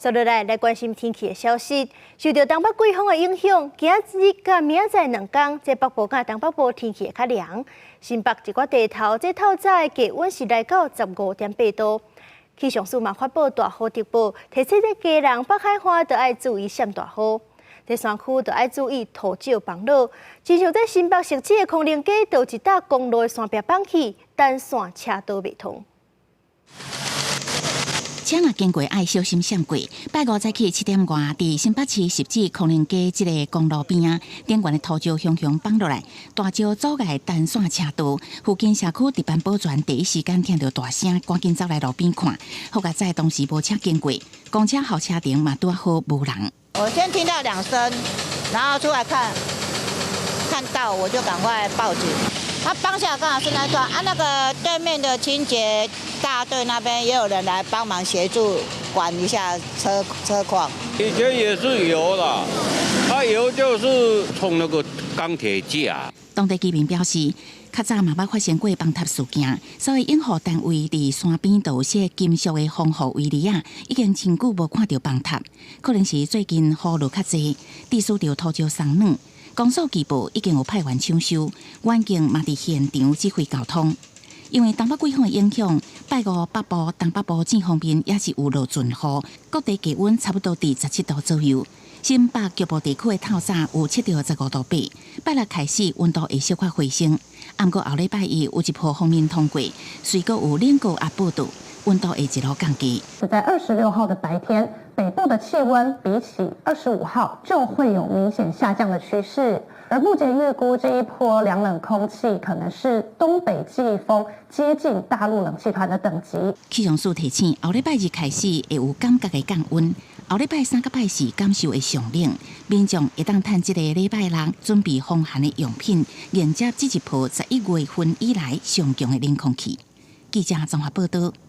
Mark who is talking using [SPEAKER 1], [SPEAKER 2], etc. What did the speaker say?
[SPEAKER 1] 接落来关心天气的消息。受到东北季风的影响，今日甲明仔载2天，这北部甲东北部天气会较凉。新北一寡地头，这透早低温是来到15.8度。气象署嘛发布大雨特报，提醒这家人北海岸都要注意闪大雨。在山区就要注意土石崩落。亲像在新北石子的空灵街，就一搭公路的山壁放起，单线车道未通。
[SPEAKER 2] 车若经过爱小心闪过。拜五早起7点外，伫新北市石子空灵街这个公路边啊，顶悬的土石熊熊放落来，大石阻碍单线车道。附近社区值班保全第一时间听到大声，赶紧走来路边看。好在在当时无车经过，公车候车亭嘛拄好无人。
[SPEAKER 3] 我先听到2声，然后出来看到我就赶快报警。他当下刚好是那段那个对面的清洁大队那边也有人来帮忙协助管一下车况。
[SPEAKER 4] 以前也是油啦，油就是从那个钢铁架。
[SPEAKER 2] 当地居民表示，较早嘛捌发生过崩塌事件，所以应护单位伫山边都有些金属的防护围篱啊，已经真久无看到崩塌，可能是最近雨落较济，地势着土石松软。公所局部已经有派员抢修，远景嘛伫现场指挥交通。因为东北季风的影响，拜五北部、东北部正方面也是有落阵雨，各地气温差不多伫17度左右。新北局部地区的透早有7到15度8，拜六开始温度会小可回升。不过后礼拜一有一波锋面通过，随后有2个压报道，温度会一路降低。
[SPEAKER 5] 在26号的白天，北部的气温比起25号就会有明显下降的趋势。而目前预估这一波凉冷空气可能是东北季风接近大陆冷气团的等级。
[SPEAKER 2] 气象署提醒，后礼拜日开始会有感觉的降温，后礼拜3、拜4感受会上冷，民众会当趁这个礼拜6准备风寒的用品，迎接这一波11月份以来上强的冷空气。记者综合报道。